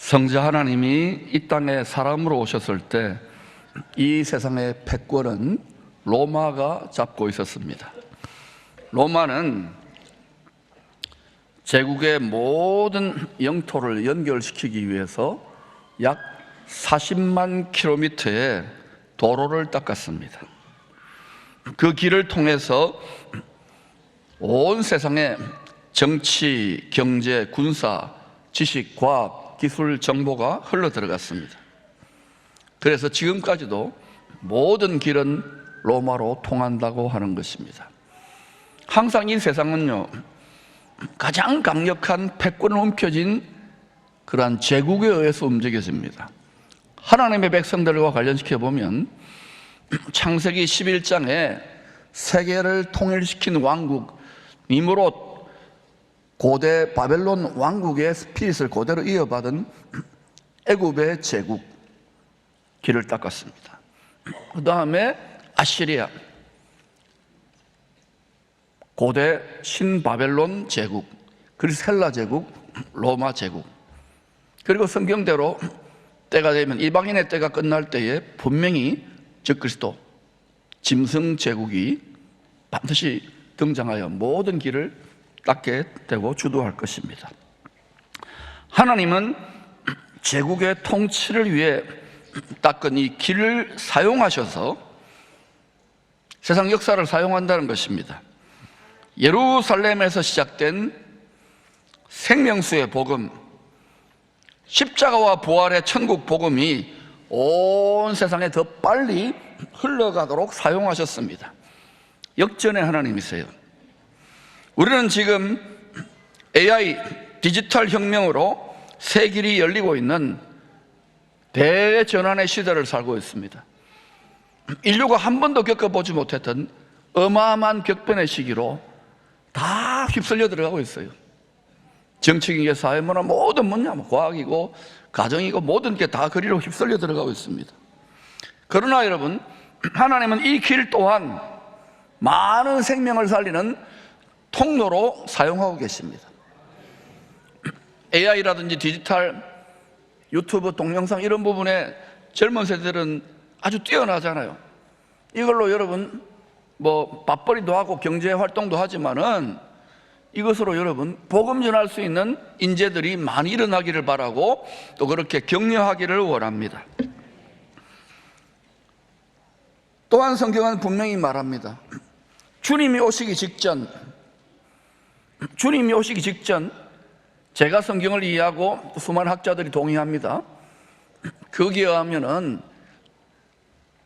성자 하나님이 이 땅에 사람으로 오셨을 때 이 세상의 패권은 로마가 잡고 있었습니다. 로마는 제국의 모든 영토를 연결시키기 위해서 약 40만 킬로미터의 도로를 닦았습니다. 그 길을 통해서 온 세상의 정치, 경제, 군사, 지식, 과학, 기술, 정보가 흘러 들어갔습니다. 그래서 지금까지도 모든 길은 로마로 통한다고 하는 것입니다. 항상 이 세상은요, 가장 강력한 패권을 움켜쥔 그러한 제국에 의해서 움직여집니다. 하나님의 백성들과 관련시켜 보면 창세기 11장에 세계를 통일시킨 왕국 니므롯, 고대 바벨론 왕국의 스피릿을 그대로 이어받은 애굽의 제국 길을 닦았습니다. 그 다음에 아시리아, 고대 신바벨론 제국, 그리고 헬라 제국, 로마 제국, 그리고 성경대로 때가 되면 이방인의 때가 끝날 때에 분명히 적그리스도 짐승 제국이 반드시 등장하여 모든 길을 닦게 되고 주도할 것입니다. 하나님은 제국의 통치를 위해 닦은 이 길을 사용하셔서 세상 역사를 사용한다는 것입니다. 예루살렘에서 시작된 생명수의 복음, 십자가와 부활의 천국 복음이 온 세상에 더 빨리 흘러가도록 사용하셨습니다. 역전의 하나님이세요. 우리는 지금 AI, 디지털 혁명으로 새 길이 열리고 있는 대전환의 시대를 살고 있습니다. 인류가 한 번도 겪어보지 못했던 어마어마한 격변의 시기로 다 휩쓸려 들어가고 있어요. 정치인의 사회문화 모든 분야, 과학이고 가정이고 모든 게 다 그리로 휩쓸려 들어가고 있습니다. 그러나 여러분, 하나님은 이 길 또한 많은 생명을 살리는 통로로 사용하고 계십니다. AI라든지 디지털, 유튜브, 동영상 이런 부분에 젊은 세대들은 아주 뛰어나잖아요. 이걸로 여러분 맞벌이도 하고 경제 활동도 하지만은 이것으로 여러분 복음 전할 수 있는 인재들이 많이 일어나기를 바라고 또 그렇게 격려하기를 원합니다. 또한 성경은 분명히 말합니다. 주님이 오시기 직전, 제가 성경을 이해하고 수많은 학자들이 동의합니다. 거기에 의하면은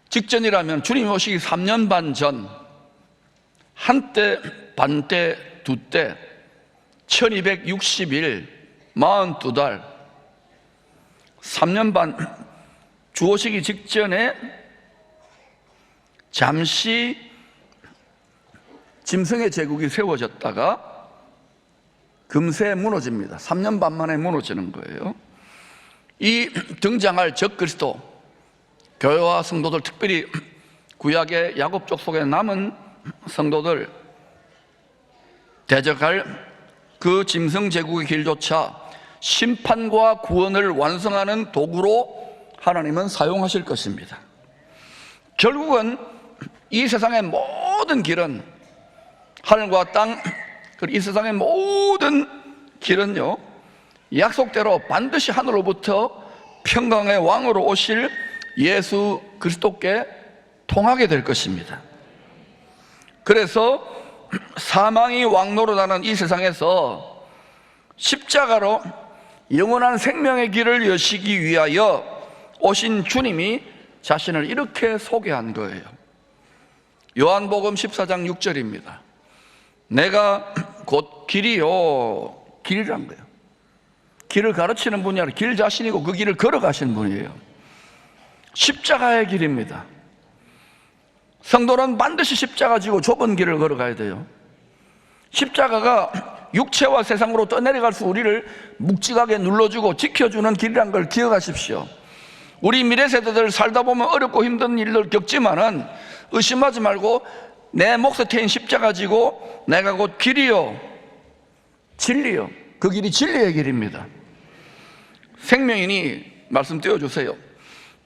직전이라면 주님이 오시기 3년 반 전, 한때, 반때, 두때, 1260일, 42달, 3년 반, 주 오시기 직전에 잠시 짐승의 제국이 세워졌다가 금세 무너집니다. 3년 반 만에 무너지는 거예요. 이 등장할 적그리스도, 교회와 성도들, 특별히 구약의 야곱 족속에 남은 성도들 대적할 그 짐승 제국의 길조차 심판과 구원을 완성하는 도구로 하나님은 사용하실 것입니다. 결국은 이 세상의 모든 길은, 하늘과 땅, 이 세상의 모든 길은요, 약속대로 반드시 하늘로부터 평강의 왕으로 오실 예수 그리스도께 통하게 될 것입니다. 그래서 사망이 왕노릇하는 이 세상에서 십자가로 영원한 생명의 길을 여시기 위하여 오신 주님이 자신을 이렇게 소개한 거예요. 요한복음 14장 6절입니다. 내가 곧 길이요, 길이란 거예요. 길을 가르치는 분이 아니라 길 자신이고 그 길을 걸어가시는 분이에요. 십자가의 길입니다. 성도는 반드시 십자가 지고 좁은 길을 걸어가야 돼요. 십자가가 육체와 세상으로 떠내려갈 수 우리를 묵직하게 눌러주고 지켜주는 길이란 걸 기억하십시오. 우리 미래 세대들 살다 보면 어렵고 힘든 일들 겪지만은 의심하지 말고 내 몫에 태인 십자가 지고 내가 곧 길이요, 진리요, 그 길이 진리의 길입니다. 생명이니 말씀 띄워주세요.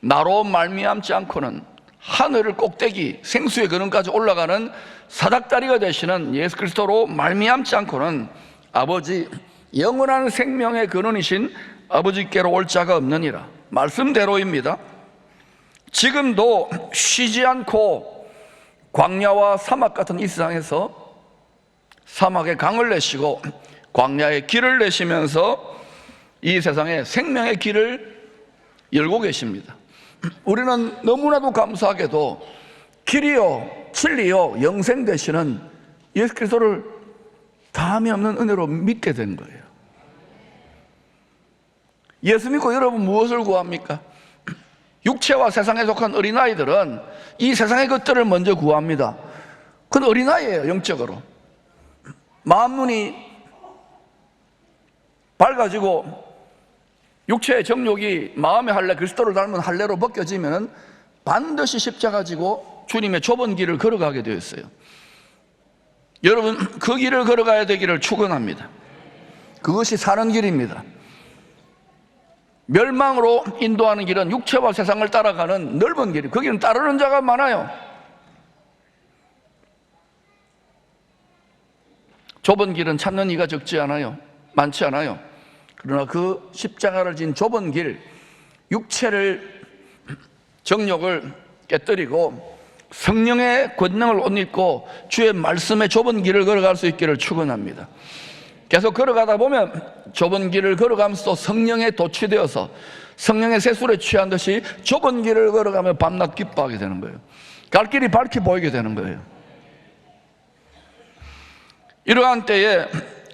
나로 말미암지 않고는 하늘 꼭대기 생수의 근원까지 올라가는 사닥다리가 되시는 예수 그리스도로 말미암지 않고는 아버지 영원한 생명의 근원이신 아버지께로 올 자가 없느니라. 말씀대로입니다. 지금도 쉬지 않고 광야와 사막 같은 이 세상에서 사막에 강을 내시고 광야에 길을 내시면서 이 세상에 생명의 길을 열고 계십니다. 우리는 너무나도 감사하게도 길이요 진리요 영생 되시는 예수 그리스도를 다함이 없는 은혜로 믿게 된 거예요. 예수 믿고 여러분 무엇을 구합니까? 육체와 세상에 속한 어린아이들은 이 세상의 것들을 먼저 구합니다. 그건 어린아이예요. 영적으로 마음 눈이 밝아지고 육체의 정욕이 마음의 할례, 그리스도를 닮은 할례로 벗겨지면 반드시 십자가 지고 주님의 좁은 길을 걸어가게 되었어요. 여러분 그 길을 걸어가야 되기를 축원합니다. 그것이 사는 길입니다. 멸망으로 인도하는 길은 육체와 세상을 따라가는 넓은 길이, 거기는 따르는 자가 많아요. 좁은 길은 찾는 이가 적지 않아요. 많지 않아요. 그러나 그 십자가를 진 좁은 길, 육체를 정욕을 깨뜨리고 성령의 권능을 옷 입고 주의 말씀의 좁은 길을 걸어갈 수 있기를 축원합니다. 계속 걸어가다 보면 좁은 길을 걸어가면서 성령에 도취되어서 성령의 세술에 취한 듯이 좁은 길을 걸어가며 밤낮 기뻐하게 되는 거예요. 갈 길이 밝게 보이게 되는 거예요. 이러한 때에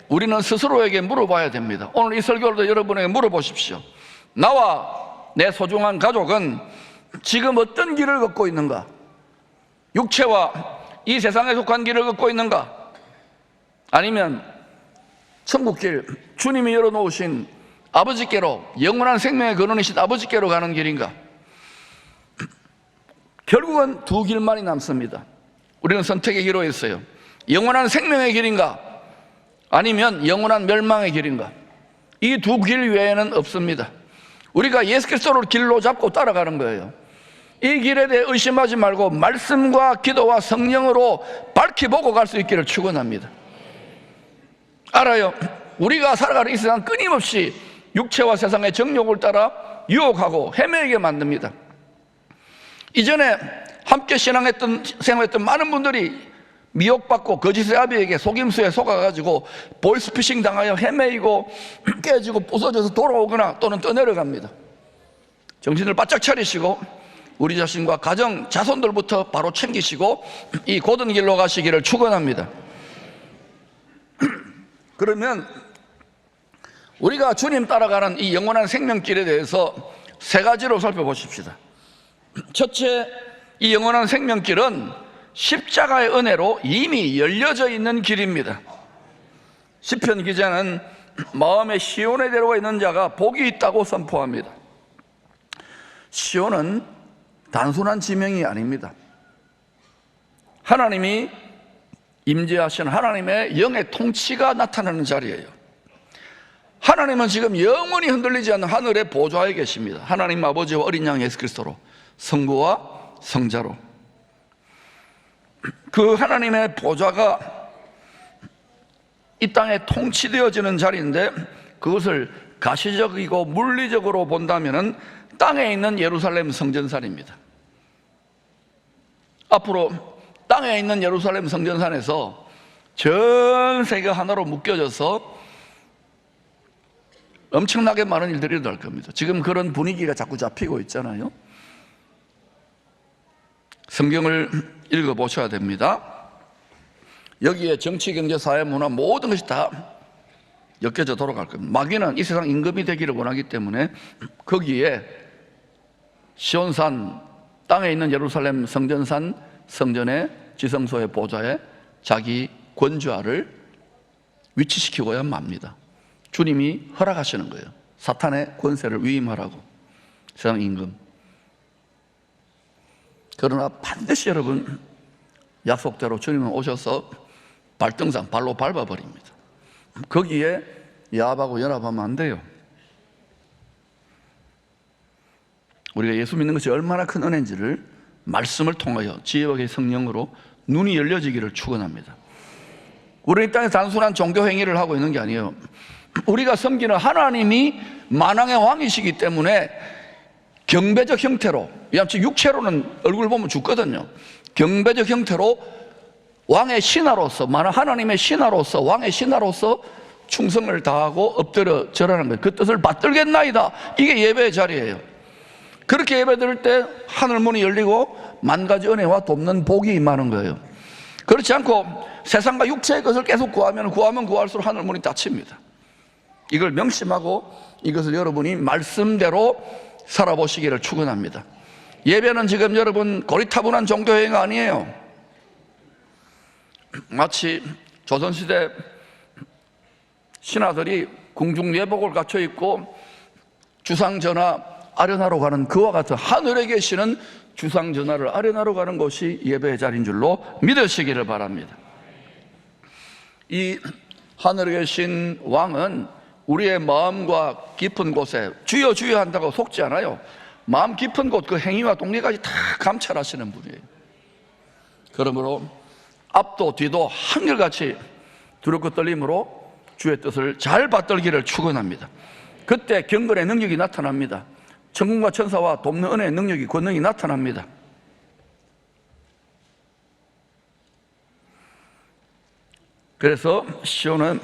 우리는 스스로에게 물어봐야 됩니다. 오늘 이 설교를 여러분에게 물어보십시오. 나와 내 소중한 가족은 지금 어떤 길을 걷고 있는가? 육체와 이 세상에 속한 길을 걷고 있는가? 아니면 천국길, 주님이 열어놓으신 아버지께로, 영원한 생명의 근원이신 아버지께로 가는 길인가? 결국은 두 길만이 남습니다. 우리는 선택의 기로 있어요. 영원한 생명의 길인가? 아니면 영원한 멸망의 길인가? 이 두 길 외에는 없습니다. 우리가 예수 그리스도를 길로 잡고 따라가는 거예요. 이 길에 대해 의심하지 말고 말씀과 기도와 성령으로 밝히 보고 갈 수 있기를 축원합니다. 알아요. 우리가 살아가는 이 세상 끊임없이 육체와 세상의 정욕을 따라 유혹하고 헤매게 만듭니다. 이전에 함께 생활했던 많은 분들이 미혹받고 거짓의 아비에게 속임수에 속아가지고 보이스피싱 당하여 헤매이고 깨지고 부서져서 돌아오거나 또는 떠내려갑니다. 정신을 바짝 차리시고 우리 자신과 가정, 자손들부터 바로 챙기시고 이 곧은 길로 가시기를 축원합니다. 그러면 우리가 주님 따라가는 이 영원한 생명길에 대해서 세 가지로 살펴보십시다. 첫째, 이 영원한 생명길은 십자가의 은혜로 이미 열려져 있는 길입니다. 시편 기자는 마음의 시온의 대로가 있는 자가 복이 있다고 선포합니다. 시온은 단순한 지명이 아닙니다. 하나님이 임재하시는 하나님의 영의 통치가 나타나는 자리예요. 하나님은 지금 영원히 흔들리지 않는 하늘의 보좌에 계십니다. 하나님 아버지와 어린 양 예수 그리스도로, 성부와 성자로. 그 하나님의 보좌가 이 땅에 통치되어지는 자리인데, 그것을 가시적이고 물리적으로 본다면 땅에 있는 예루살렘 성전산입니다. 앞으로 땅에 있는 예루살렘 성전산에서 전 세계가 하나로 묶여져서 엄청나게 많은 일들이 일어날 겁니다. 지금 그런 분위기가 자꾸 잡히고 있잖아요. 성경을 읽어보셔야 됩니다. 여기에 정치, 경제, 사회, 문화 모든 것이 다 엮여져 돌아갈 겁니다. 마귀는 이 세상 임금이 되기를 원하기 때문에 거기에 시온산, 땅에 있는 예루살렘 성전산, 성전의 지성소의 보좌에 자기 권좌를 위치시키고야 맙니다. 주님이 허락하시는 거예요. 사탄의 권세를 위임하라고, 세상 임금. 그러나 반드시 여러분, 약속대로 주님은 오셔서 발등상, 발로 밟아버립니다. 거기에 야합하고 연합하면 안 돼요. 우리가 예수 믿는 것이 얼마나 큰 은혜인지를 말씀을 통하여 지혜와 성령으로 눈이 열려지기를 축원합니다. 우리 이 땅에서 단순한 종교 행위를 하고 있는 게 아니에요. 우리가 섬기는 하나님이 만왕의 왕이시기 때문에 경배적 형태로, 육체로는 얼굴 보면 죽거든요. 경배적 형태로 왕의 신하로서, 하나님의 신하로서, 왕의 신하로서 충성을 다하고 엎드려 절하는 거예요. 그 뜻을 받들겠나이다. 이게 예배의 자리예요. 그렇게 예배 드릴 때 하늘문이 열리고 만 가지 은혜와 돕는 복이 임하는 거예요. 그렇지 않고 세상과 육체의 것을 계속 구하면 구할수록 하늘문이 닫힙니다. 이걸 명심하고 이것을 여러분이 말씀대로 살아보시기를 축원합니다. 예배는 지금 여러분 고리타분한 종교행위가 아니에요. 마치 조선시대 신하들이 궁중예복을 갖춰 입고 주상전하 아련하러 가는 그와 같은 하늘에 계시는 주상전하를 아련하러 가는 곳이 예배의 자리인 줄로 믿으시기를 바랍니다. 이 하늘에 계신 왕은 우리의 마음과 깊은 곳에 주여 주여 한다고 속지 않아요. 마음 깊은 곳 그 행위와 동기까지 다 감찰하시는 분이에요. 그러므로 앞도 뒤도 한결같이 두렵고 떨림으로 주의 뜻을 잘 받들기를 축원합니다. 그때 경건의 능력이 나타납니다. 천군과 천사와 돕는 은혜의 능력이, 권능이 나타납니다. 그래서 시온은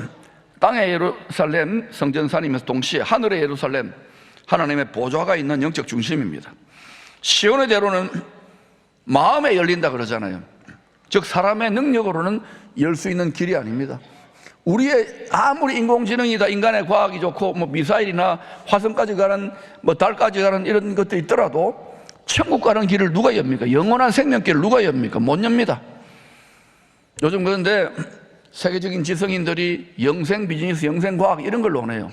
땅의 예루살렘 성전산이면서 동시에 하늘의 예루살렘, 하나님의 보좌가 있는 영적 중심입니다. 시온의 대로는 마음에 열린다 그러잖아요. 즉 사람의 능력으로는 열 수 있는 길이 아닙니다. 우리의 아무리 인공지능이다, 인간의 과학이 좋고 미사일이나 화성까지 가는 달까지 가는 이런 것도 있더라도 천국 가는 길을 누가 엽니까? 영원한 생명길을 누가 엽니까? 못 엽니다. 요즘 그런데 세계적인 지성인들이 영생 비즈니스, 영생 과학 이런 걸 논해요.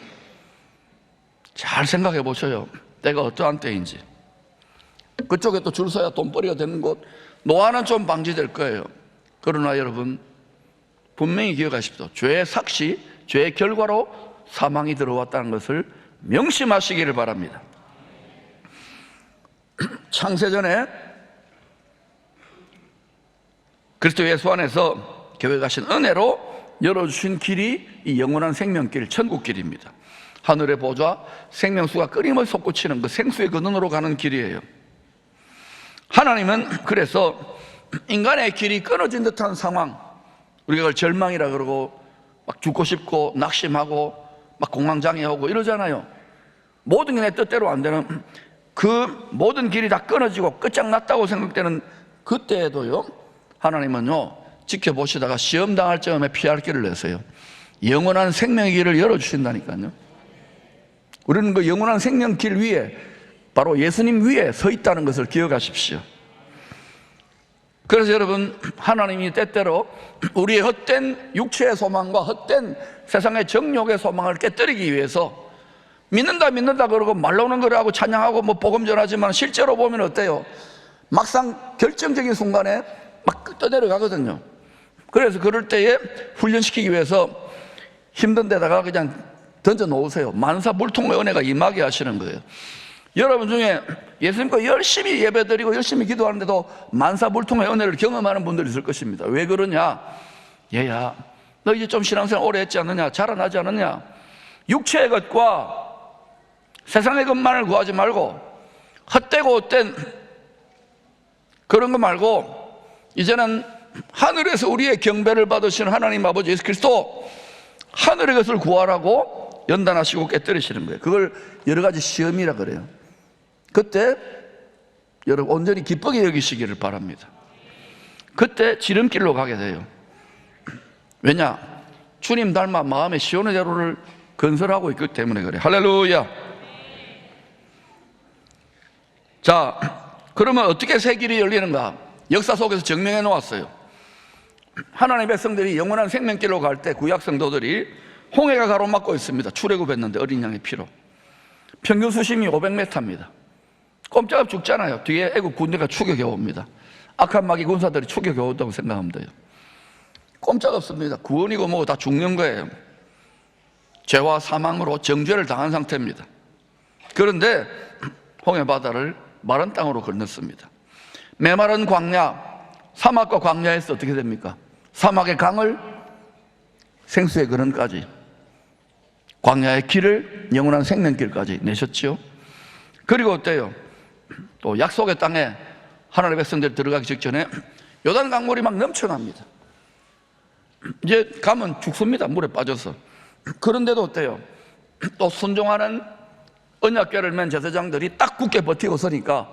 잘 생각해 보셔요. 때가 어떠한 때인지. 그쪽에 또 줄 서야 돈벌이가 되는 곳, 노화는 좀 방지될 거예요. 그러나 여러분 분명히 기억하십시오. 죄의 삭시, 죄의 결과로 사망이 들어왔다는 것을 명심하시기를 바랍니다. 창세전에 그리스도 예수 안에서 계획하신 은혜로 열어주신 길이 이 영원한 생명길, 천국길입니다. 하늘의 보좌, 생명수가 끊임없이 솟구치는 그 생수의 근원으로 가는 길이에요. 하나님은 그래서 인간의 길이 끊어진 듯한 상황, 우리가 그걸 절망이라 그러고 막 죽고 싶고 낙심하고 막 공황장애하고 이러잖아요. 모든 게 내 뜻대로 안 되는 그 모든 길이 다 끊어지고 끝장났다고 생각되는 그때에도요, 하나님은요 지켜보시다가 시험 당할 즈음에 피할 길을 내세요. 영원한 생명의 길을 열어주신다니까요. 우리는 그 영원한 생명 길 위에, 바로 예수님 위에 서 있다는 것을 기억하십시오. 그래서 여러분, 하나님이 때때로 우리의 헛된 육체의 소망과 헛된 세상의 정욕의 소망을 깨뜨리기 위해서 믿는다 그러고 말로는 그래 하고 찬양하고 복음 전하지만 실제로 보면 어때요? 막상 결정적인 순간에 막 떠내려가거든요. 그래서 그럴 때에 훈련시키기 위해서 힘든 데다가 그냥 던져 놓으세요. 만사불통의 은혜가 임하게 하시는 거예요. 여러분 중에 예수님과 열심히 예배드리고 열심히 기도하는데도 만사불통의 은혜를 경험하는 분들이 있을 것입니다. 왜 그러냐? 얘야, 너 이제 좀 신앙생활 오래 했지 않느냐? 자라나지 않느냐? 육체의 것과 세상의 것만을 구하지 말고 헛되고 헛된 그런 거 말고 이제는 하늘에서 우리의 경배를 받으시는 하나님 아버지 예수 그리스도, 하늘의 것을 구하라고 연단하시고 깨뜨리시는 거예요. 그걸 여러 가지 시험이라 그래요. 그때 여러분 온전히 기쁘게 여기시기를 바랍니다. 그때 지름길로 가게 돼요. 왜냐? 주님 닮아 마음의 시온의 대로를 건설하고 있기 때문에 그래요. 할렐루야. 자, 그러면 어떻게 새 길이 열리는가? 역사 속에서 증명해 놓았어요. 하나님의 백성들이 영원한 생명길로 갈 때 구약 성도들이 홍해가 가로막고 있습니다. 출애굽했는데 어린 양의 피로. 평균 수심이 500m입니다. 꼼짝없이 죽잖아요. 뒤에 애국 군대가 추격해 옵니다. 악한 마귀 군사들이 추격해 온다고 생각하면 돼요. 꼼짝없습니다. 구원이고 뭐고 다 죽는 거예요. 죄와 사망으로 정죄를 당한 상태입니다. 그런데 홍해 바다를 마른 땅으로 건넜습니다. 메마른 광야, 사막과 광야에서 어떻게 됩니까? 사막의 강을 생수의 근원까지, 광야의 길을 영원한 생명길까지 내셨지요. 그리고 어때요? 또 약속의 땅에 하나님의 백성들이 들어가기 직전에 요단 강물이 막 넘쳐납니다. 이제 가면 죽습니다, 물에 빠져서. 그런데도 어때요? 또 순종하는 언약궤를 맨 제사장들이 딱 굳게 버티고 서니까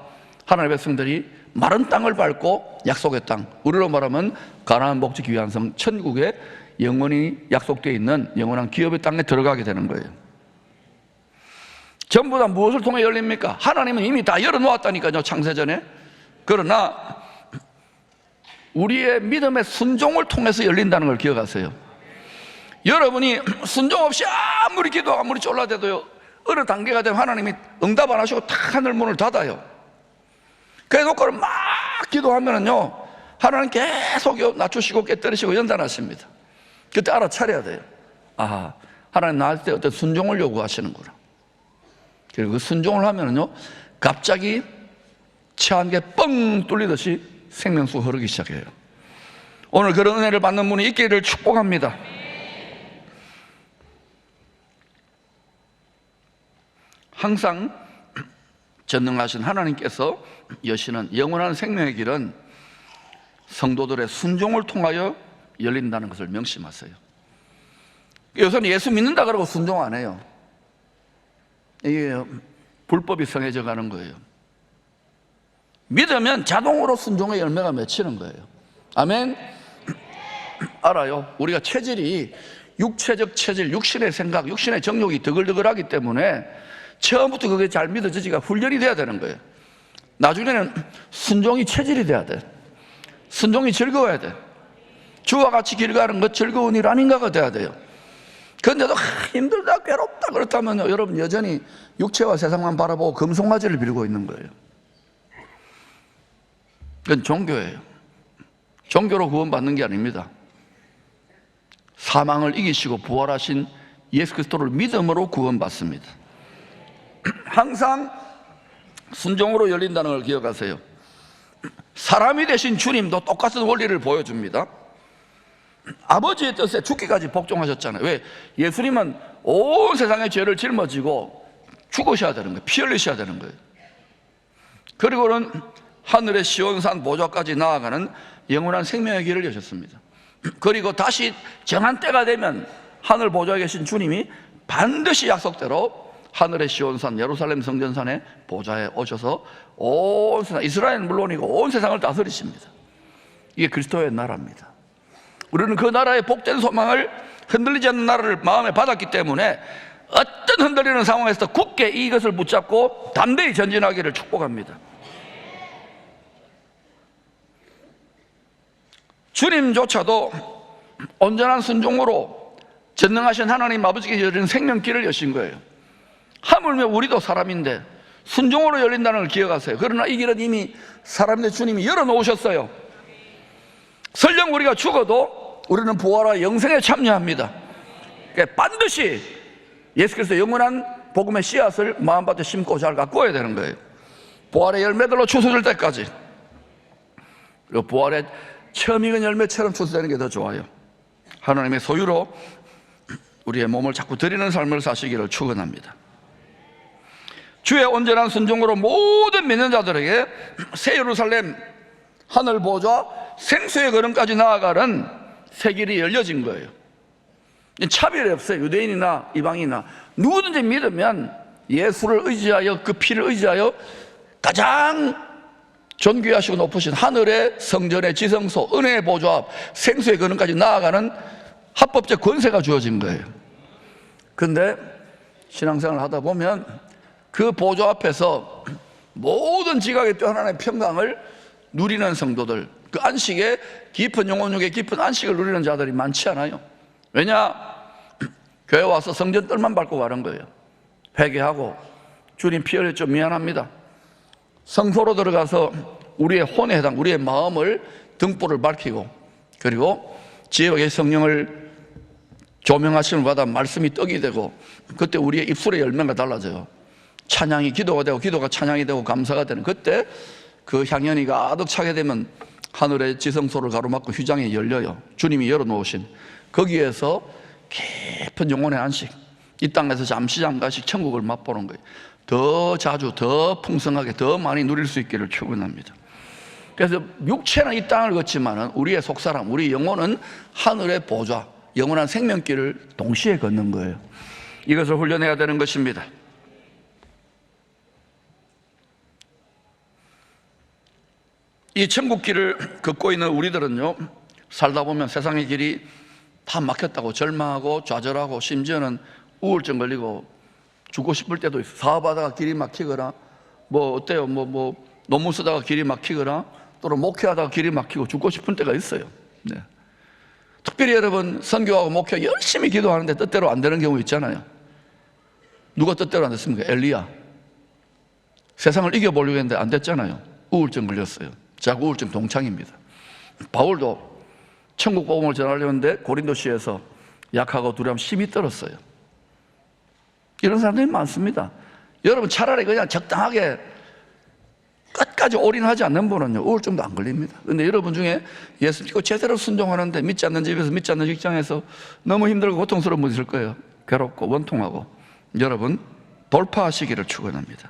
하나님의 백성들이 마른 땅을 밟고 약속의 땅, 우리로 말하면 가나안 복지 귀한 성 천국에 영원히 약속되어 있는 영원한 기업의 땅에 들어가게 되는 거예요. 전부 다 무엇을 통해 열립니까? 하나님은 이미 다 열어놓았다니까요, 창세전에. 그러나 우리의 믿음의 순종을 통해서 열린다는 걸 기억하세요. 여러분이 순종 없이 아무리 기도하고 아무리 쫄라대도요, 어느 단계가 되면 하나님이 응답 안 하시고 탁 하늘 문을 닫아요. 그래놓고 막 기도하면은요, 하나님 계속 낮추시고 깨뜨리시고 연단하십니다. 그때 알아차려야 돼요. 아, 하나님 나한테 어떤 순종을 요구하시는구나. 그리고 그 순종을 하면은요, 갑자기 체한 게 뻥 뚫리듯이 생명수 흐르기 시작해요. 오늘 그런 은혜를 받는 분이 있기를 축복합니다. 항상 전능하신 하나님께서 여시는 영원한 생명의 길은 성도들의 순종을 통하여 열린다는 것을 명심하세요. 요새는 예수 믿는다 그러고 순종 안 해요. 이게 불법이 성해져 가는 거예요. 믿으면 자동으로 순종의 열매가 맺히는 거예요. 아멘. 알아요. 우리가 체질이 육체적 체질, 육신의 생각, 육신의 정욕이 드글드글하기 때문에 처음부터 그게 잘 믿어지지가 훈련이 돼야 되는 거예요. 나중에는 순종이 체질이 돼야 돼. 순종이 즐거워야 돼. 주와 같이 길 가는 것 즐거운 일 아닌가가 돼야 돼요. 그런데도 힘들다, 괴롭다 그렇다면 여러분 여전히 육체와 세상만 바라보고 금송아지를 빌고 있는 거예요. 그건 종교예요. 종교로 구원받는 게 아닙니다. 사망을 이기시고 부활하신 예수 그리스도를 믿음으로 구원받습니다. 항상 순종으로 열린다는 걸 기억하세요. 사람이 되신 주님도 똑같은 원리를 보여줍니다. 아버지의 뜻에 죽기까지 복종하셨잖아요. 왜? 예수님은 온 세상의 죄를 짊어지고 죽으셔야 되는 거예요. 피 흘리셔야 되는 거예요. 그리고는 하늘의 시온산 보좌까지 나아가는 영원한 생명의 길을 여셨습니다. 그리고 다시 정한 때가 되면 하늘 보좌에 계신 주님이 반드시 약속대로 하늘의 시온산 예루살렘 성전산의 보좌에 오셔서 온 세상, 이스라엘은 물론이고 온 세상을 다스리십니다. 이게 그리스도의 나라입니다. 우리는 그 나라의 복된 소망을 흔들리지 않는 나라를 마음에 받았기 때문에 어떤 흔들리는 상황에서 굳게 이것을 붙잡고 담대히 전진하기를 축복합니다. 주님조차도 온전한 순종으로 전능하신 하나님 아버지께 열린 생명길을 여신 거예요. 하물며 우리도 사람인데 순종으로 열린다는 걸 기억하세요. 그러나 이 길은 이미 사람인데 주님이 열어놓으셨어요. 설령 우리가 죽어도 우리는 부활과 영생에 참여합니다. 그러니까 반드시 예수 그리스도 영원한 복음의 씨앗을 마음밭에 심고 잘 가꾸어야 되는 거예요. 부활의 열매들로 추수될 때까지. 그리고 부활의 처음 익은 열매처럼 추수되는 게 더 좋아요. 하나님의 소유로 우리의 몸을 자꾸 드리는 삶을 사시기를 축원합니다. 주의 온전한 순종으로 모든 믿는 자들에게 새 예루살렘 하늘 보좌 생수의 거름까지 나아가는 새 길이 열려진 거예요. 차별이 없어요. 유대인이나 이방인이나 누구든지 믿으면 예수를 의지하여 그 피를 의지하여 가장 존귀하시고 높으신 하늘의 성전의 지성소 은혜의 보좌 앞 생수의 거름까지 나아가는 합법적 권세가 주어진 거예요. 그런데 신앙생활을 하다 보면 그 보좌 앞에서 모든 지각에 또 하나님의 평강을 누리는 성도들, 그 안식의 깊은 영혼육의 깊은 안식을 누리는 자들이 많지 않아요. 왜냐? 교회 와서 성전 뜰만 밟고 가는 거예요. 회개하고 주님 피 흘려 좀 미안합니다. 성소로 들어가서 우리의 혼에 해당 우리의 마음을 등불을 밝히고 그리고 지혜의 성령을 조명하심을 받아 말씀이 떡이 되고 그때 우리의 입술의 열매가 달라져요. 찬양이 기도가 되고 기도가 찬양이 되고 감사가 되는 그때 그 향연이 가득 차게 되면 하늘의 지성소를 가로막고 휘장이 열려요. 주님이 열어놓으신 거기에서 깊은 영혼의 안식, 이 땅에서 잠시잠시 천국을 맛보는 거예요. 더 자주 더 풍성하게 더 많이 누릴 수 있기를 축원합니다. 그래서 육체는 이 땅을 걷지만 우리의 속사람, 우리 영혼은 하늘의 보좌, 영원한 생명길을 동시에 걷는 거예요. 이것을 훈련해야 되는 것입니다. 이 천국길을 걷고 있는 우리들은요, 살다 보면 세상의 길이 다 막혔다고 절망하고 좌절하고 심지어는 우울증 걸리고 죽고 싶을 때도 있어요. 사업하다가 길이 막히거나 뭐 어때요? 뭐 논문 쓰다가 길이 막히거나 또는 목회하다가 길이 막히고 죽고 싶은 때가 있어요. 네. 특별히 여러분 선교하고 목회 열심히 기도하는데 뜻대로 안 되는 경우 있잖아요. 누가 뜻대로 안 됐습니까? 엘리야. 세상을 이겨보려고 했는데 안 됐잖아요. 우울증 걸렸어요. 자꾸 우울증 동창입니다. 바울도 천국 복음을 전하려는데 고린도시에서 약하고 두려움 심히 떨었어요. 이런 사람들이 많습니다. 여러분 차라리 그냥 적당하게 끝까지 올인하지 않는 분은요 우울증도 안 걸립니다. 그런데 여러분 중에 예수 믿고 제대로 순종하는데 믿지 않는 집에서 믿지 않는 직장에서 너무 힘들고 고통스러운 분 있을 거예요. 괴롭고 원통하고. 여러분 돌파하시기를 축원합니다.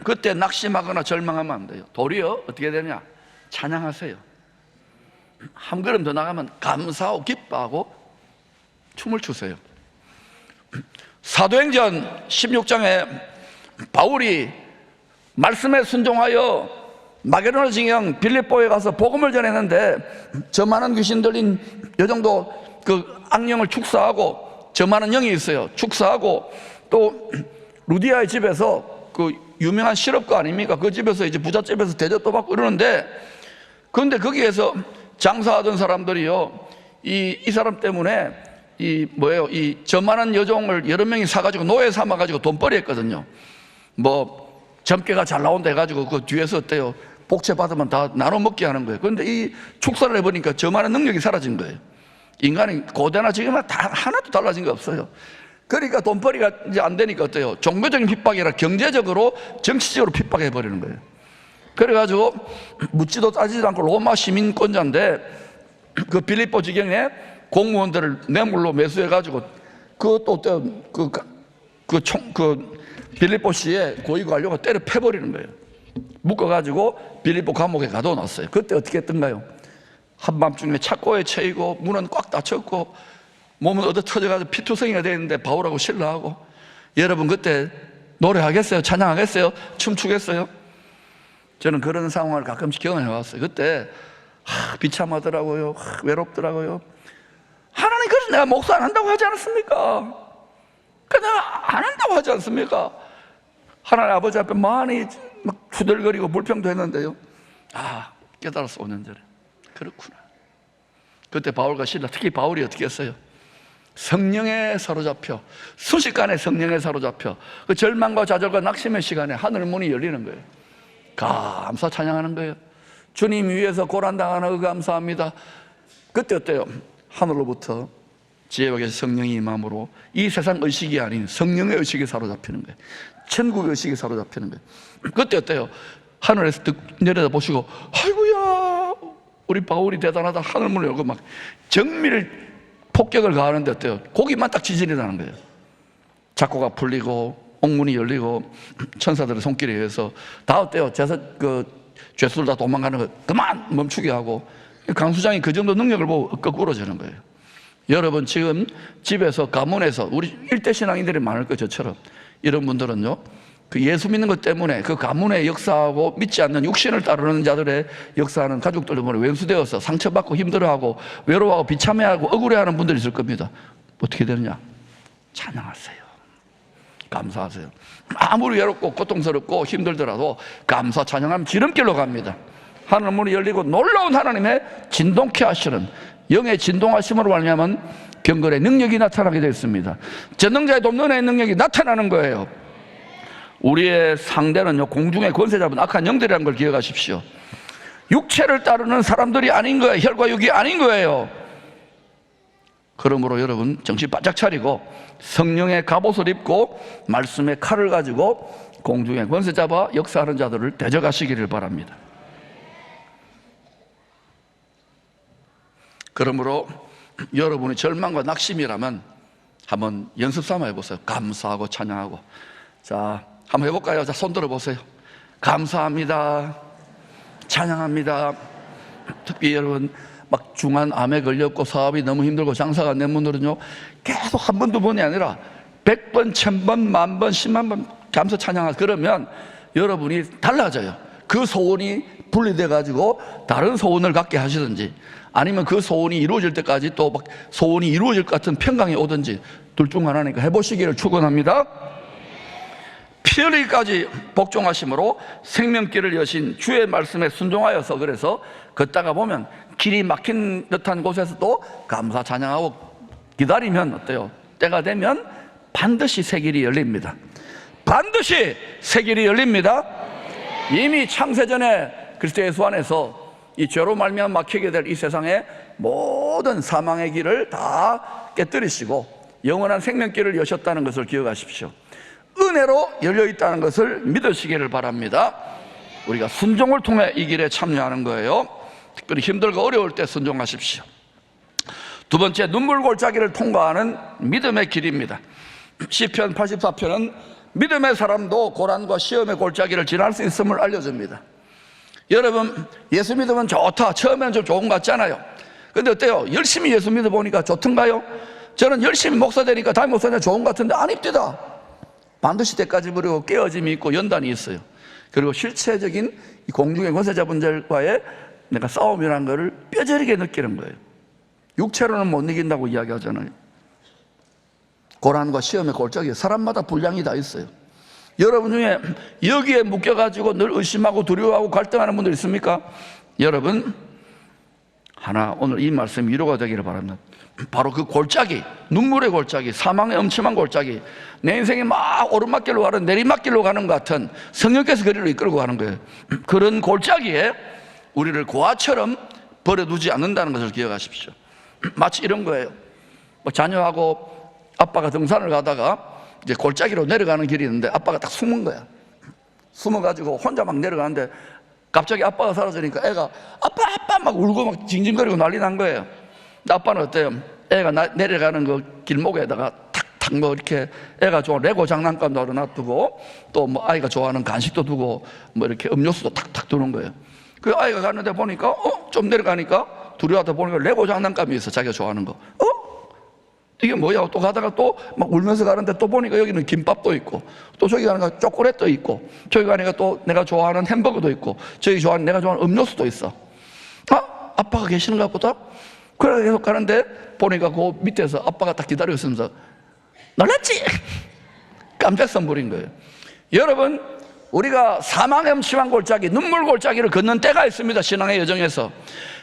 그때 낙심하거나 절망하면 안 돼요. 도리어 어떻게 되냐? 찬양하세요. 한 걸음 더 나가면 감사하고 기뻐하고 춤을 추세요. 사도행전 16장에 바울이 말씀에 순종하여 마게도냐 지경 빌립보에 가서 복음을 전했는데 저 많은 귀신 들린 요 정도 그 악령을 축사하고 저 많은 영이 있어요. 축사하고 또 루디아의 집에서 그 유명한 실업가 아닙니까? 그 집에서 이제 부잣집에서 대접도 받고 이러는데 그런데 거기에서 장사하던 사람들이요 이 사람 때문에 이 저만한 여종을 여러 명이 사가지고 노예 삼아가지고 돈벌이 했거든요. 뭐 점괘가 잘 나온다 해가지고 그 뒤에서 어때요? 복채 받으면 다 나눠 먹게 하는 거예요. 그런데 이 축사를 해보니까 저만한 능력이 사라진 거예요. 인간이 고대나 지금은 다 하나도 달라진 게 없어요. 그러니까 돈벌이가 이제 안 되니까 어때요? 종교적인 핍박이 아니라 경제적으로 정치적으로 핍박해 버리는 거예요. 그래가지고 묻지도 따지지도 않고 로마 시민권자인데 그 빌립보 지경에 공무원들을 뇌물로 매수해가지고 그것도 그 빌립보시에 고위 관료가 때려 패버리는 거예요. 묶어가지고 빌립보 감옥에 가둬놨어요. 그때 어떻게 했던가요? 한밤중에 착고에 채이고 문은 꽉 닫혔고 몸은 얻어 터져가지고 피투성이가 되는데 바울하고 신라하고 여러분 그때 노래하겠어요? 찬양하겠어요? 춤추겠어요? 저는 그런 상황을 가끔씩 경험해왔어요. 그때 비참하더라고요. 외롭더라고요. 하나님 그래서 내가 목사 안 한다고 하지 않았습니까? 내가 안 한다고 하지 않습니까? 하나님 아버지 앞에 많이 막 투덜거리고 불평도 했는데요. 깨달았어 5년 전에. 그렇구나. 그때 바울과 신라, 특히 바울이 어떻게 했어요? 성령에 사로잡혀 순식간에 성령에 사로잡혀 그 절망과 좌절과 낙심의 시간에 하늘 문이 열리는 거예요. 감사 찬양하는 거예요. 주님 위해서 고난당하는 거 감사합니다. 그때 어때요? 하늘로부터 지혜와 계신 성령이 임함으로 이 세상 의식이 아닌 성령의 의식이 사로잡히는 거예요. 천국의 의식이 사로잡히는 거예요. 그때 어때요? 하늘에서 내려다 보시고 아이고야 우리 바울이 대단하다. 하늘문을 열고 막 정밀 폭격을 가하는데 어때요? 고기만 딱 지진이 나는 거예요. 작고가 풀리고 옥문이 열리고 천사들의 손길에 의해서 다 어때요? 죄수들 다 도망가는 거 그만 멈추게 하고 강수장이 그 정도 능력을 보고 거꾸로 저는 거예요. 여러분 지금 집에서 가문에서 우리 일대 신앙인들이 많을 거예요. 저처럼 이런 분들은요 그 예수 믿는 것 때문에 그 가문의 역사하고 믿지 않는 육신을 따르는 자들의 역사하는 가족들 때문에 왼수되어서 상처받고 힘들어하고 외로워하고 비참해하고 억울해하는 분들이 있을 겁니다. 어떻게 되느냐? 찬양하세요. 감사하세요. 아무리 외롭고 고통스럽고 힘들더라도 감사 찬양하면 지름길로 갑니다. 하늘 문이 열리고 놀라운 하나님의 진동케 하시는 영의 진동하심으로 말미암은 경건의 능력이 나타나게 됐습니다. 전능자의 돕는 능력이 나타나는 거예요. 우리의 상대는요 공중의 권세 잡은 악한 영들이라는 걸 기억하십시오. 육체를 따르는 사람들이 아닌 거예요. 혈과 육이 아닌 거예요. 그러므로 여러분 정신 바짝 차리고 성령의 갑옷을 입고 말씀의 칼을 가지고 공중에 권세 잡아 역사하는 자들을 대적하시기를 바랍니다. 그러므로 여러분이 절망과 낙심이라면 한번 연습 삼아 해보세요. 감사하고 찬양하고. 자, 한번 해볼까요? 자, 손 들어보세요. 감사합니다. 찬양합니다. 특히 여러분 막 중한 암에 걸렸고 사업이 너무 힘들고 장사가 안 된 분들은요, 계속 한 번, 두 번이 아니라 100번, 1000번, 10,000번, 10만 번 감사 찬양하세요. 그러면 여러분이 달라져요. 그 소원이 분리돼 가지고 다른 소원을 갖게 하시든지, 아니면 그 소원이 이루어질 때까지 또 막 소원이 이루어질 것 같은 평강이 오든지, 둘 중 하나니까 해보시기를 축원합니다. 피 흘리기까지 복종하심으로 생명길을 여신 주의 말씀에 순종하여서, 그래서 걷다가 보면 길이 막힌 듯한 곳에서도 감사 찬양하고 기다리면 어때요? 때가 되면 반드시 새 길이 열립니다. 반드시 새 길이 열립니다. 이미 창세전에 그리스도 예수 안에서 이 죄로 말미암아 막히게 될 이 세상의 모든 사망의 길을 다 깨뜨리시고 영원한 생명길을 여셨다는 것을 기억하십시오. 은혜로 열려있다는 것을 믿으시기를 바랍니다. 우리가 순종을 통해 이 길에 참여하는 거예요. 특별히 힘들고 어려울 때 순종하십시오. 두 번째, 눈물 골짜기를 통과하는 믿음의 길입니다. 시편 84편은 믿음의 사람도 고난과 시험의 골짜기를 지날 수 있음을 알려줍니다. 여러분, 예수 믿으면 좋다, 처음에는 좀 좋은 것 같잖아요. 근데 어때요? 열심히 예수 믿어보니까 좋던가요? 저는 열심히 목사 되니까 담임 목사 되니까 좋은 것 같은데 아닙니다. 반드시 때까지 부르고 깨어짐이 있고 연단이 있어요. 그리고 실체적인 이 공중의 권세자분들과의 내가 싸움이라는 것을 뼈저리게 느끼는 거예요. 육체로는 못 이긴다고 이야기하잖아요. 고난과 시험의 골짜기, 사람마다 분량이 다 있어요. 여러분 중에 여기에 묶여가지고 늘 의심하고 두려워하고 갈등하는 분들 있습니까? 여러분, 하나 오늘 이 말씀 위로가 되기를 바랍니다. 바로 그 골짜기, 눈물의 골짜기, 사망의 엄침한 골짜기, 내 인생이 막 오르막길로 가는, 내리막길로 가는 것 같은, 성령께서 그리로 이끌고 가는 거예요. 그런 골짜기에 우리를 고아처럼 버려두지 않는다는 것을 기억하십시오. 마치 이런 거예요. 뭐 자녀하고 아빠가 등산을 가다가 이제 골짜기로 내려가는 길이 있는데 아빠가 딱 숨은 거야. 숨어가지고 혼자 막 내려가는데 갑자기 아빠가 사라지니까 애가 아빠 막 울고 막 징징거리고 난리 난 거예요. 근데 아빠는 어때요? 애가 내려가는 그 길목에다가 탁탁 뭐 이렇게 애가 좋아하는 레고 장난감도 놔두고 또 뭐 아이가 좋아하는 간식도 두고 뭐 이렇게 음료수도 탁탁 두는 거예요. 그 아이가 갔는데 보니까 좀 내려가니까 두려워하다 보니까 레고 장난감이 있어. 자기가 좋아하는 거. 이게 뭐야? 또 가다가 또 막 울면서 가는데 또 보니까 여기는 김밥도 있고, 또 저기 가니까 초콜릿도 있고, 저기 가니까 또 내가 좋아하는 햄버거도 있고, 저기 좋아하는 내가 좋아하는 음료수도 있어. 아빠가 계시는가 보다? 그래 계속 가는데 보니까 그 밑에서 아빠가 딱 기다리고 있으면서 놀랐지? 깜짝 선물인 거예요. 여러분, 우리가 사망의 엄침한 골짜기, 눈물 골짜기를 걷는 때가 있습니다. 신앙의 여정에서.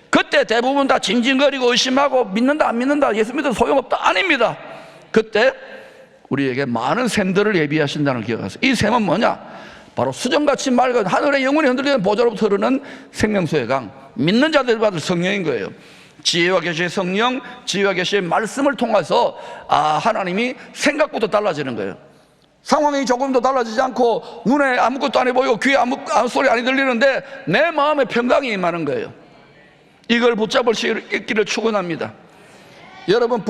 그때 대부분 다 징징거리고 의심하고 믿는다 안 믿는다, 예수 믿어도 소용없다, 아닙니다. 그때 우리에게 많은 샘들을 예비하신다는 걸 기억하세요. 이 샘은 뭐냐? 바로 수정같이 맑은 하늘의 영원히 흔들리는 보좌로부터 흐르는 생명수의 강, 믿는 자들이 받을 성령인 거예요. 지혜와 계시의 성령, 지혜와 계시의 말씀을 통해서 하나님이 생각부터 달라지는 거예요. 상황이 조금도 달라지지 않고 눈에 아무것도 안 해 보이고 귀에 아무 소리 안 들리는데 내 마음에 평강이 임하는 거예요. 이걸 붙잡을 수 있기를 축원합니다. 여러분,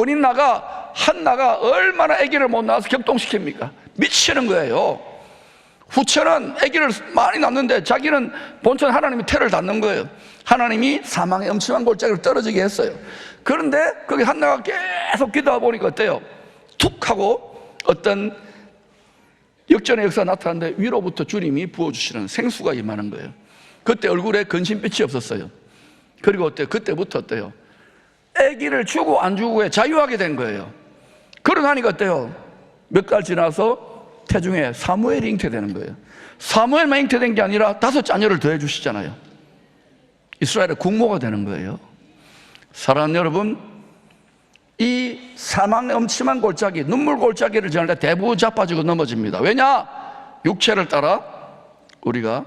한나가 얼마나 아기를 못 낳아서 격동시킵니까? 미치는 거예요. 후처는 아기를 많이 낳는데 자기는 본천 하나님이 태를 닫는 거예요. 하나님이 사망의 엄침한 골짜기를 떨어지게 했어요. 그런데 거기 한나가 계속 기도하다 보니까 어때요? 툭 하고 어떤 역전의 역사가 나타났는데 위로부터 주님이 부어주시는 생수가 임하는 거예요. 그때 얼굴에 근심빛이 없었어요. 그리고 그때부터 어때요? 아기를 주고 안 주고에 자유하게 된 거예요. 그러나니까 어때요? 몇 달 지나서 태중에 사무엘이 잉태되는 거예요. 사무엘만 잉태된 게 아니라 5 자녀를 더해 주시잖아요. 이스라엘의 국모가 되는 거예요. 사랑하는 여러분, 이 사망의 엄침한 골짜기, 눈물 골짜기를 지날 때 대부분 자빠지고 넘어집니다. 왜냐? 육체를 따라 우리가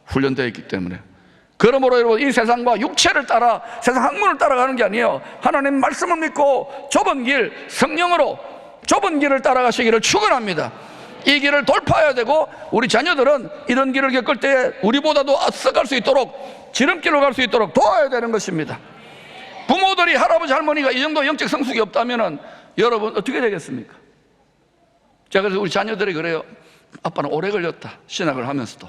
훈련되어 있기 때문에. 그러므로 여러분, 이 세상과 육체를 따라 세상 학문을 따라가는 게 아니에요. 하나님 말씀을 믿고 좁은 길, 성령으로 좁은 길을 따라가시기를 축원합니다. 이 길을 돌파해야 되고, 우리 자녀들은 이런 길을 겪을 때 우리보다도 앞서갈 수 있도록, 지름길로 갈 수 있도록 도와야 되는 것입니다. 부모들이, 할아버지 할머니가 이 정도 영적 성숙이 없다면 여러분 어떻게 되겠습니까? 자, 그래서 우리 자녀들이 그래요. 아빠는 오래 걸렸다, 신학을 하면서도.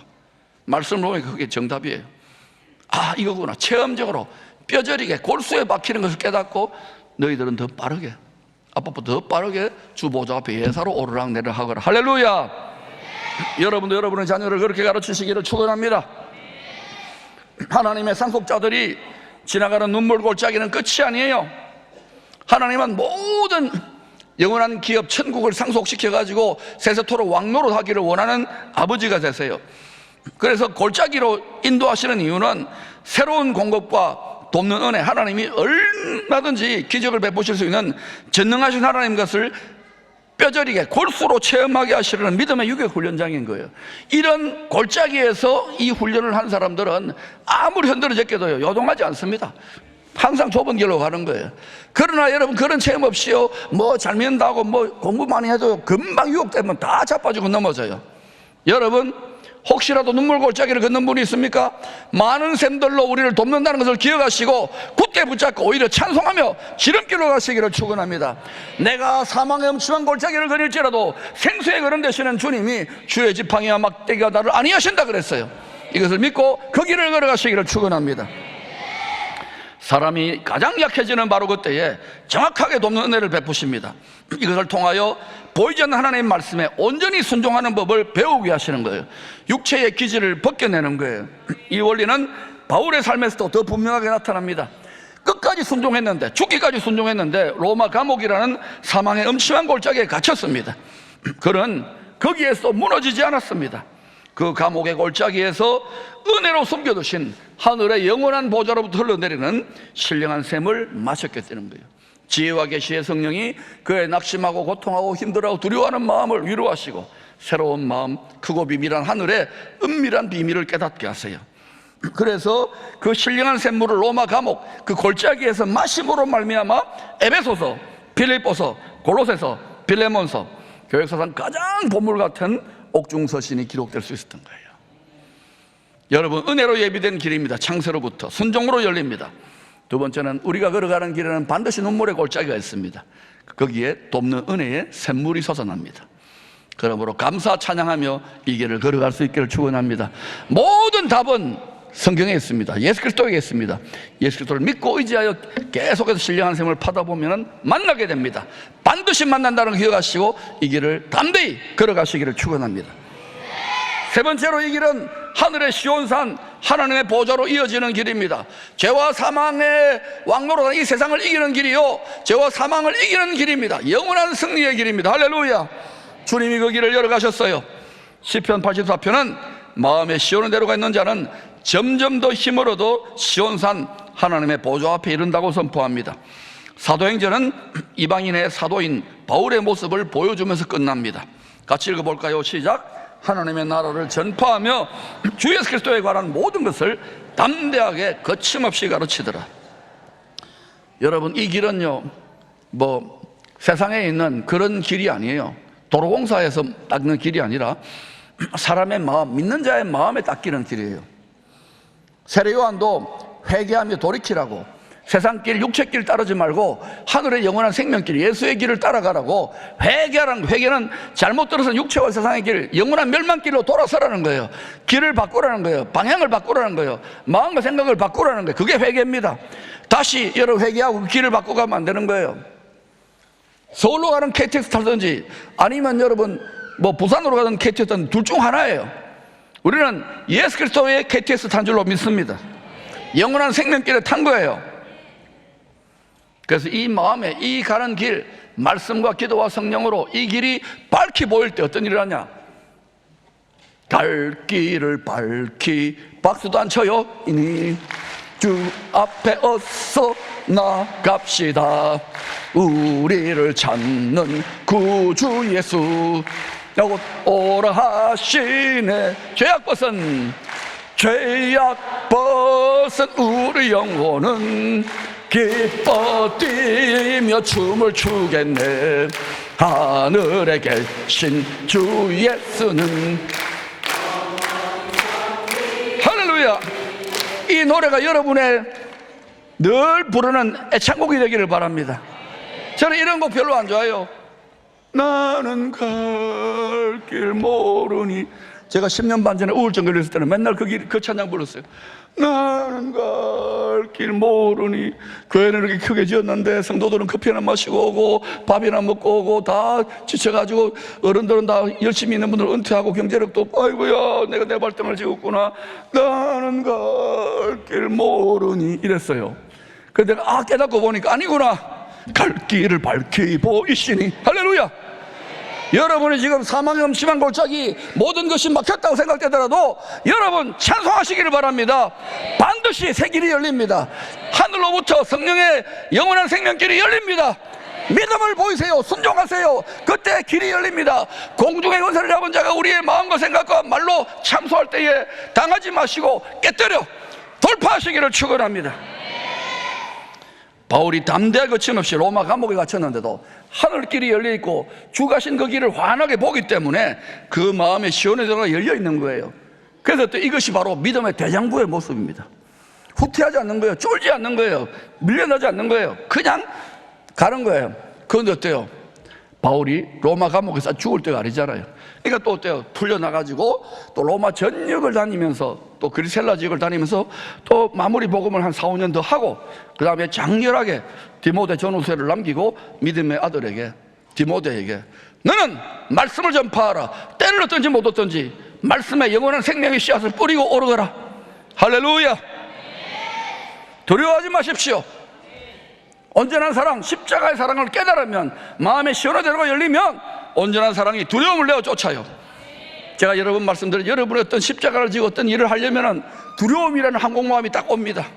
말씀을 보니까 그게 정답이에요. 아, 이거구나. 체험적으로 뼈저리게 골수에 박히는 것을 깨닫고, 너희들은 더 빠르게, 아빠보다 더 빠르게 주 보좌 앞에 예사로 오르락내리락 하거라. 할렐루야. 여러분도 여러분의 자녀를 그렇게 가르치시기를 축원합니다. 하나님의 상속자들이 지나가는 눈물 골짜기는 끝이 아니에요. 하나님은 모든 영원한 기업 천국을 상속시켜가지고 세세토록 왕노릇 하기를 원하는 아버지가 되세요. 그래서 골짜기로 인도하시는 이유는 새로운 공급과 돕는 은혜, 하나님이 얼마든지 기적을 베푸실 수 있는 전능하신 하나님 것을 뼈저리게 골수로 체험하게 하시려는 믿음의 유격 훈련장인 거예요. 이런 골짜기에서 이 훈련을 한 사람들은 아무리 흔들어졌게도요, 요동하지 않습니다. 항상 좁은 길로 가는 거예요. 그러나 여러분, 그런 체험 없이요, 뭐 잘 믿는다고 뭐 공부 많이 해도 금방 유혹되면 다 자빠지고 넘어져요. 여러분, 혹시라도 눈물 골짜기를 걷는 분이 있습니까? 많은 샘들로 우리를 돕는다는 것을 기억하시고 굳게 붙잡고 오히려 찬송하며 지름길로 가시기를 축원합니다. 내가 사망의 음침한 골짜기를 걸을지라도 생수의 걸음 되시는 주님이 주의 지팡이와 막대기가 나를 안위하신다 그랬어요. 이것을 믿고 그 길을 걸어가시기를 축원합니다. 사람이 가장 약해지는 바로 그때에 정확하게 돕는 은혜를 베푸십니다. 이것을 통하여 보이지 않는 하나님의 말씀에 온전히 순종하는 법을 배우게 하시는 거예요. 육체의 기질을 벗겨내는 거예요. 이 원리는 바울의 삶에서도 더 분명하게 나타납니다. 끝까지 순종했는데, 죽기까지 순종했는데 로마 감옥이라는 사망의 음침한 골짜기에 갇혔습니다. 그는 거기에서 무너지지 않았습니다. 그 감옥의 골짜기에서 은혜로 숨겨두신 하늘의 영원한 보좌로부터 흘러내리는 신령한 샘을 마셨기 때문인 거예요. 지혜와 계시의 성령이 그의 낙심하고 고통하고 힘들어하고 두려워하는 마음을 위로하시고 새로운 마음, 크고 비밀한 하늘의 은밀한 비밀을 깨닫게 하세요. 그래서 그 신령한 샘물을 로마 감옥 그 골짜기에서 마심으로 말미암아 에베소서, 빌립보서, 골로새서, 빌레몬서, 교역사상 가장 보물 같은 옥중서신이 기록될 수 있었던 거예요. 여러분, 은혜로 예비된 길입니다. 창세로부터 순종으로 열립니다. 두 번째는 우리가 걸어가는 길에는 반드시 눈물의 골짜기가 있습니다. 거기에 돕는 은혜의 샘물이 솟아납니다. 그러므로 감사 찬양하며 이 길을 걸어갈 수 있기를 축원합니다. 모든 답은 성경에 있습니다. 예수 그리스도에 있습니다. 예수 그리스도를 믿고 의지하여 계속해서 신령한 샘을 파다 보면 만나게 됩니다. 반드시 만난다는 걸 기억하시고 이 길을 담대히 걸어가시기를 축원합니다. 세 번째로, 이 길은 하늘의 시온산 하나님의 보좌로 이어지는 길입니다. 죄와 사망의 왕노로 이 세상을 이기는 길이요, 죄와 사망을 이기는 길입니다. 영원한 승리의 길입니다. 할렐루야. 주님이 그 길을 열어가셨어요. 시편 84편은 마음에 시온을 내려가 있는 자는 점점 더 힘을 얻어 시온산 하나님의 보좌 앞에 이른다고 선포합니다. 사도행전은 이방인의 사도인 바울의 모습을 보여주면서 끝납니다. 같이 읽어볼까요? 시작. 하나님의 나라를 전파하며 주 예수 그리스도에 관한 모든 것을 담대하게 거침없이 가르치더라. 여러분, 이 길은요, 뭐 세상에 있는 그런 길이 아니에요. 도로공사에서 닦는 길이 아니라 사람의 마음, 믿는 자의 마음에 닦이는 길이에요. 세례요한도 회개하며 돌이키라고, 세상길, 육체길 따르지 말고 하늘의 영원한 생명길, 예수의 길을 따라가라고. 회개는 잘못 들어서 육체와 세상의 길, 영원한 멸망길로 돌아서라는 거예요. 길을 바꾸라는 거예요. 방향을 바꾸라는 거예요. 마음과 생각을 바꾸라는 거예요. 그게 회개입니다. 다시 여러분 회개하고 길을 바꿔가면 안 되는 거예요. 서울로 가는 KTX 타든지 아니면 여러분 뭐 부산으로 가는 KTX 타든 둘 중 하나예요. 우리는 예수 그리스도의 KTX 탄 줄로 믿습니다. 영원한 생명길에 탄 거예요. 그래서 이 마음에 이 가는 길, 말씀과 기도와 성령으로 이 길이 밝히 보일 때 어떤 일을 하냐? 갈 길을 밝히 박수도 안 쳐요. 이니 주 앞에 어서 나갑시다. 우리를 찾는 구주 예수 오라 하시네. 죄악 벗은 죄악 벗은 우리 영혼은 기뻐 뛰며 춤을 추겠네. 하늘에 계신 주 예수는. 할렐루야. 이 노래가 여러분의 늘 부르는 애창곡이 되기를 바랍니다. 저는 이런 곡 별로 안 좋아해요. 나는 갈 길 모르니. 제가 10년 반 전에 우울증 걸렸을 때는 맨날 그 찬양 불렀어요. 나는 갈 길 모르니. 교회는 이렇게 크게 지었는데 성도들은 커피나 마시고 오고 밥이나 먹고 오고 다 지쳐가지고, 어른들은 다 열심히 있는 분들 은퇴하고 경제력도 아이고야 내가 내 발등을 지었구나. 나는 갈 길 모르니 이랬어요. 그런데 내가 깨닫고 보니까 아니구나. 갈 길을 밝히 보이시니. 할렐루야. 여러분이 지금 사망의 심한 골짜기 모든 것이 막혔다고 생각되더라도 여러분 찬송하시기를 바랍니다. 반드시 새 길이 열립니다. 하늘로부터 성령의 영원한 생명길이 열립니다. 믿음을 보이세요. 순종하세요. 그때 길이 열립니다. 공중의 권세를 잡은 자가 우리의 마음과 생각과 말로 참소할 때에 당하지 마시고 깨뜨려 돌파하시기를 축원합니다. 바울이 담대하게 거침없이 로마 감옥에 갇혔는데도 하늘길이 열려있고 주 가신 그 길을 환하게 보기 때문에 그 마음에 시온의 도로가 열려있는 거예요. 그래서 또 이것이 바로 믿음의 대장부의 모습입니다. 후퇴하지 않는 거예요. 쫄지 않는 거예요. 밀려나지 않는 거예요. 그냥 가는 거예요. 그런데 어때요? 바울이 로마 감옥에서 죽을 때가 아니잖아요. 그러니까 또 어때요? 풀려나가지고 또 로마 전역을 다니면서 또 그리셀라 지역을 다니면서 또 마무리 복음을 한 4, 5년 더 하고 그 다음에 장렬하게 디모데 전후서를 남기고 믿음의 아들에게, 디모데에게 너는 말씀을 전파하라. 때를 얻든지 못 얻든지 말씀에 영원한 생명의 씨앗을 뿌리고 오르거라. 할렐루야. 두려워하지 마십시오. 온전한 사랑, 십자가의 사랑을 깨달으면, 마음의 시원한 대로가 열리면 온전한 사랑이 두려움을 내어 쫓아요. 제가 여러 번 말씀드린, 여러분이 어떤 십자가를 지고 어떤 일을 하려면 두려움이라는 항공모함이 딱 옵니다.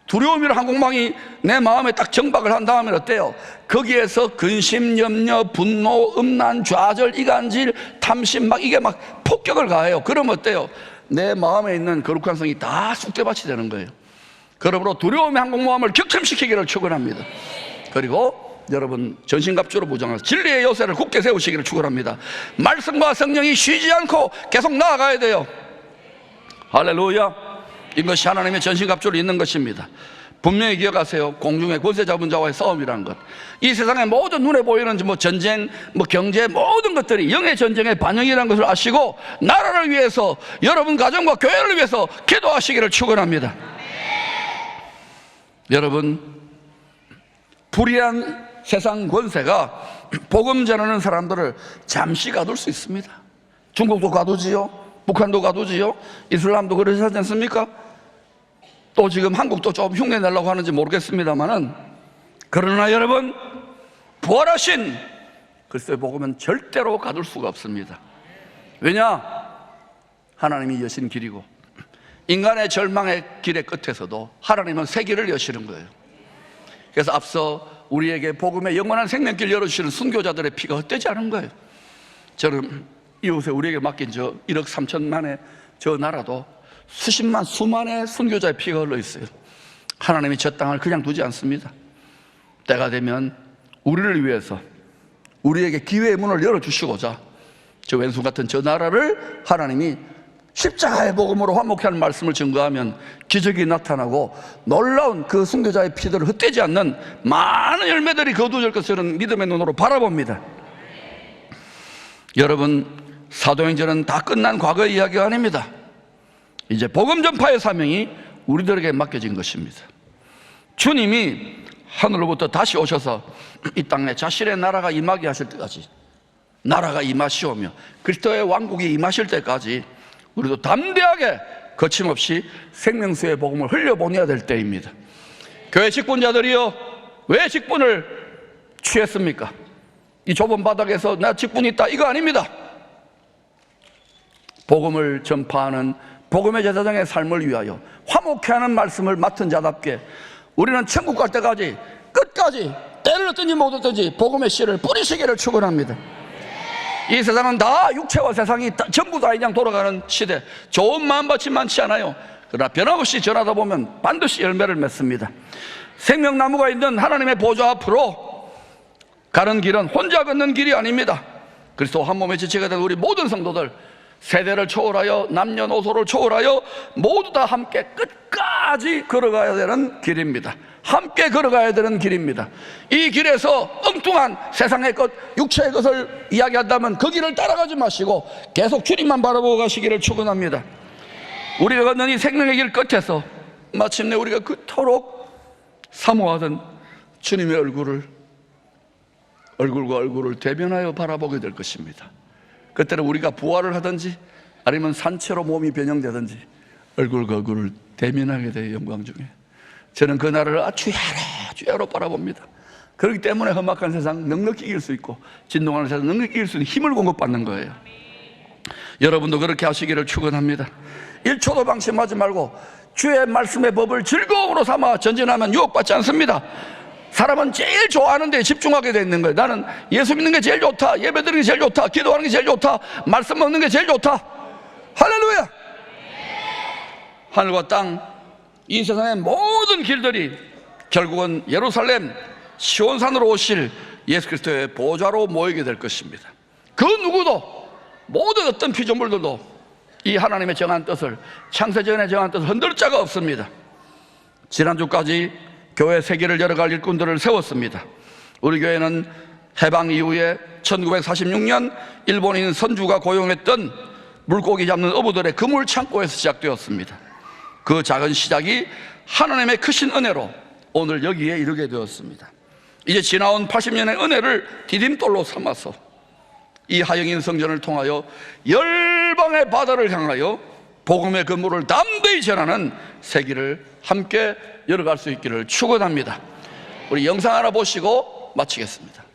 두려움이라는 항공모함이 내 마음에 딱 정박을 한 다음에 어때요? 거기에서 근심, 염려, 분노, 음란, 좌절, 이간질, 탐심 이게 막 폭격을 가해요. 그러면 어때요? 내 마음에 있는 거룩한 성이 다 쑥대밭이 되는 거예요. 그러므로 두려움의 항공모함을 격침시키기를 축원합니다. 그리고 여러분 전신갑주로 무장해서 진리의 요새를 굳게 세우시기를 축원합니다. 말씀과 성령이 쉬지 않고 계속 나아가야 돼요. 할렐루야. 이것이 하나님의 전신갑주로 있는 것입니다. 분명히 기억하세요. 공중의 권세 잡은 자와의 싸움이라는 것. 이 세상의 모든 눈에 보이는 전쟁, 경제 모든 것들이 영의 전쟁의 반영이라는 것을 아시고 나라를 위해서, 여러분 가정과 교회를 위해서 기도하시기를 축원합니다. 여러분, 불의한 세상 권세가 복음 전하는 사람들을 잠시 가둘 수 있습니다. 중국도 가두지요, 북한도 가두지요, 이슬람도 그러지 않습니까? 또 지금 한국도 좀 흉내 내려고 하는지 모르겠습니다만은, 그러나 여러분, 부활하신 그리스도의 복음은 절대로 가둘 수가 없습니다. 왜냐? 하나님이 여신 길이고 인간의 절망의 길의 끝에서도 하나님은 새 길을 여시는 거예요. 그래서 앞서 우리에게 복음의 영원한 생명길 열어주시는 순교자들의 피가 헛되지 않은 거예요. 저는 이웃에 우리에게 맡긴 저 1억 3천만의 저 나라도 수십만, 수만의 순교자의 피가 흘러 있어요. 하나님이 저 땅을 그냥 두지 않습니다. 때가 되면 우리를 위해서 우리에게 기회의 문을 열어주시고자 저 왼손 같은 저 나라를 하나님이 십자가의 복음으로 화목케 하는 말씀을 증거하면 기적이 나타나고 놀라운 그 순교자의 피들을 헛되지 않는 많은 열매들이 거두어질 것을 믿음의 눈으로 바라봅니다. 여러분, 사도행전은 다 끝난 과거의 이야기가 아닙니다. 이제 복음 전파의 사명이 우리들에게 맡겨진 것입니다. 주님이 하늘로부터 다시 오셔서 이 땅에 자신의 나라가 임하게 하실 때까지, 나라가 임하시오며 그리스도의 왕국이 임하실 때까지 우리도 담대하게 거침없이 생명수의 복음을 흘려보내야 될 때입니다. 교회 직분자들이요, 왜 직분을 취했습니까? 이 좁은 바닥에서 나 직분이 있다, 이거 아닙니다. 복음을 전파하는 복음의 제사장의 삶을 위하여 화목케 하는 말씀을 맡은 자답게 우리는 천국 갈 때까지 끝까지 때를 얻든지 못 얻든지 복음의 씨를 뿌리시기를 축원합니다. 이 세상은 다 육체와 세상이 전부 다 그냥 돌아가는 시대. 좋은 마음밭이 많지 않아요. 그러나 변함없이 전하다 보면 반드시 열매를 맺습니다. 생명나무가 있는 하나님의 보좌 앞으로 가는 길은 혼자 걷는 길이 아닙니다. 그리스도 한 몸의 지체가 된 우리 모든 성도들, 세대를 초월하여 남녀노소를 초월하여 모두 다 함께 끝까지 걸어가야 되는 길입니다. 함께 걸어가야 되는 길입니다. 이 길에서 엉뚱한 세상의 것, 육체의 것을 이야기한다면 그 길을 따라가지 마시고 계속 주님만 바라보고 가시기를 축원합니다. 우리가 걷는 이 생명의 길 끝에서 마침내 우리가 그토록 사모하던 주님의 얼굴과 얼굴을 대면하여 바라보게 될 것입니다. 그때는 우리가 부활을 하든지 아니면 산채로 몸이 변형되든지 얼굴과 얼굴을 대면하게 될 영광 중에 저는 그날을 아주 주야로 바라봅니다. 그렇기 때문에 험악한 세상 넉넉히 이길 수 있고 진동하는 세상 넉넉히 이길 수 있는 힘을 공급받는 거예요. 여러분도 그렇게 하시기를 축원합니다. 1초도 방심하지 말고 주의 말씀의 법을 즐거움으로 삼아 전진하면 유혹받지 않습니다. 사람은 제일 좋아하는 데 집중하게 돼 있는 거예요. 나는 예수 믿는 게 제일 좋다, 예배 드리는 게 제일 좋다, 기도하는 게 제일 좋다, 말씀 먹는 게 제일 좋다. 할렐루야. 하늘과 땅, 이 세상의 모든 길들이 결국은 예루살렘 시온산으로 오실 예수 그리스도의 보좌로 모이게 될 것입니다. 그 누구도, 모든 어떤 피조물들도 이 하나님의 정한 뜻을, 창세전의 정한 뜻을 흔들 자가 없습니다. 지난주까지 교회 세계를 열어갈 일꾼들을 세웠습니다. 우리 교회는 해방 이후에 1946년 일본인 선주가 고용했던 물고기 잡는 어부들의 그물 창고에서 시작되었습니다. 그 작은 시작이 하나님의 크신 은혜로 오늘 여기에 이르게 되었습니다. 이제 지나온 80년의 은혜를 디딤돌로 삼아서 이 하영인 성전을 통하여 열방의 바다를 향하여 복음의 근무를 담대히 전하는 세기를 함께 열어갈 수 있기를 축원합니다. 우리 영상 하나 보시고 마치겠습니다.